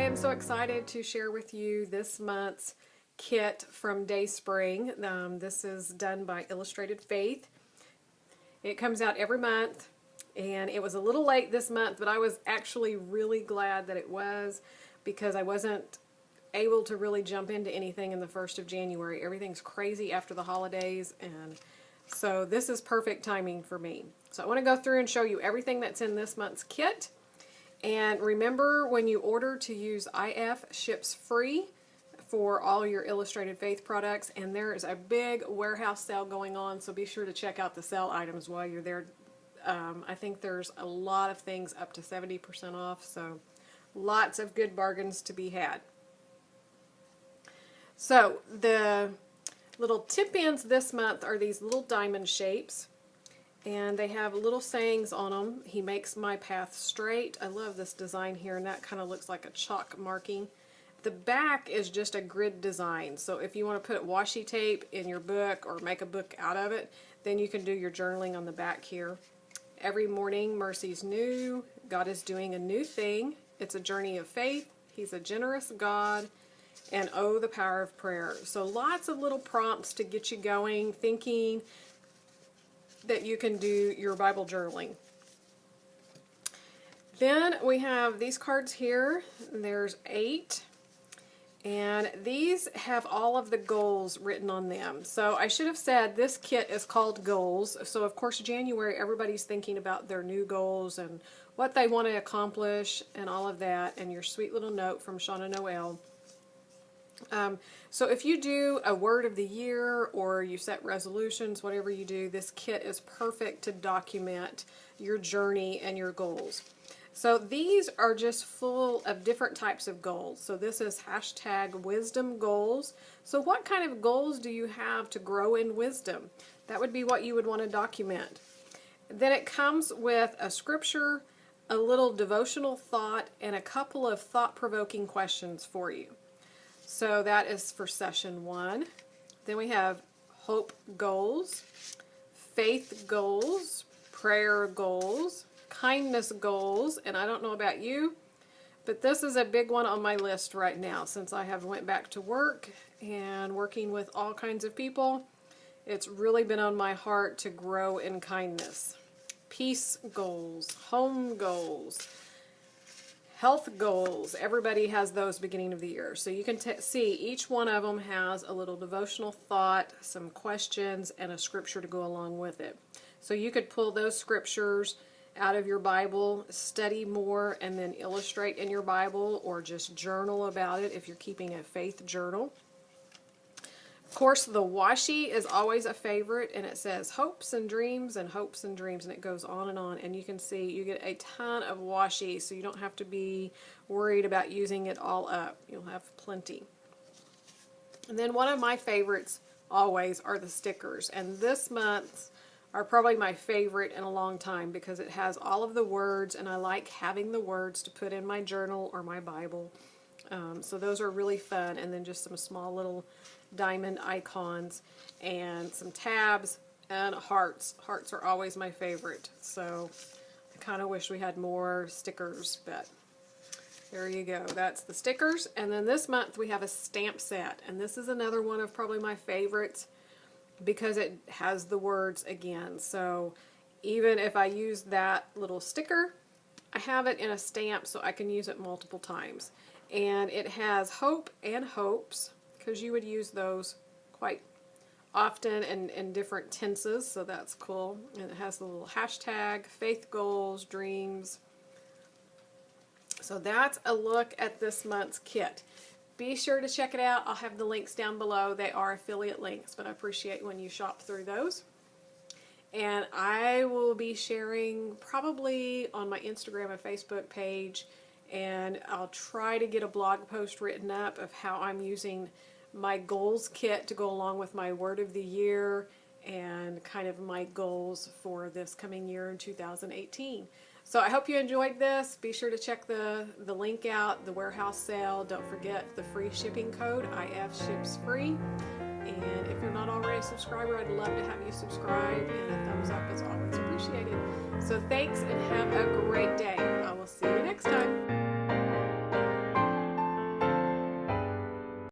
I am so excited to share with you this month's kit from Dayspring. This is done by Illustrated Faith. It comes out every month, and it was a little late this month, but I was actually really glad that it was, because I wasn't able to really jump into anything in the 1st of January. Everything's crazy after the holidays, and so this is perfect timing for me. So I want to go through and show you everything that's in this month's kit. And remember, when you order, to use IFSHIPSFREE for all your Illustrated Faith products, and there is a big warehouse sale going on, so be sure to check out the sale items while you're there. I think there's a lot of things up to 70% off, so lots of good bargains to be had. So the little tip-ins this month are these little diamond shapes, and they have little sayings on them. He makes my path straight. I love this design here, and that kind of looks like a chalk marking. The back is just a grid design, so if you want to put washi tape in your book or make a book out of it, then you can do your journaling on the back here. Every morning, mercy's new. God is doing a new thing. It's a journey of faith. He's a generous God. And oh, the power of prayer. So lots of little prompts to get you going, thinking that you can do your Bible journaling. Then we have these cards here. There's 8. And these have all of the goals written on them. So I should have said this kit is called Goals. So of course January, everybody's thinking about their new goals and what they want to accomplish and all of that, and your sweet little note from Shauna Noel. So if you do a word of the year or you set resolutions, whatever you do, this kit is perfect to document your journey and your goals. So these are just full of different types of goals. So this is #wisdom goals. So what kind of goals do you have to grow in wisdom? That would be what you would want to document. Then it comes with a scripture, a little devotional thought, and a couple of thought-provoking questions for you. So that is for session 1. Then we have hope goals, faith goals, prayer goals, kindness goals, and I don't know about you, but this is a big one on my list right now since I have went back to work and working with all kinds of people. It's really been on my heart to grow in kindness. Peace goals, home goals, health goals. Everybody has those beginning of the year. So you can see each one of them has a little devotional thought, some questions, and a scripture to go along with it. So you could pull those scriptures out of your Bible, study more, and then illustrate in your Bible, or just journal about it if you're keeping a faith journal. Of course, the washi is always a favorite, and it says hopes and dreams and hopes and dreams, and it goes on, and you can see you get a ton of washi, so you don't have to be worried about using it all up. You'll have plenty. And then one of my favorites always are the stickers, and this month's are probably my favorite in a long time because it has all of the words, and I like having the words to put in my journal or my Bible. So those are really fun, and then just some small little diamond icons and some tabs and hearts. Hearts are always my favorite, so I kind of wish we had more stickers, but there you go. That's the stickers. And then this month we have a stamp set, and this is another one of probably my favorites because it has the words again. So even if I use that little sticker, I have it in a stamp so I can use it multiple times. And it has hope and hopes, because you would use those quite often in different tenses, so that's cool. And it has the little hashtag, faith goals, dreams. So that's a look at this month's kit. Be sure to check it out. I'll have the links down below. They are affiliate links, but I appreciate when you shop through those. And I will be sharing probably on my Instagram and Facebook page, and I'll try to get a blog post written up of how I'm using my goals kit to go along with my word of the year and kind of my goals for this coming year in 2018. So I hope you enjoyed this. Be sure to check the link out, the warehouse sale. Don't forget the free shipping code, IFSHIPSFREE. And if you're not already a subscriber, I'd love to have you subscribe, and a thumbs up is always appreciated. So thanks, and have a great day.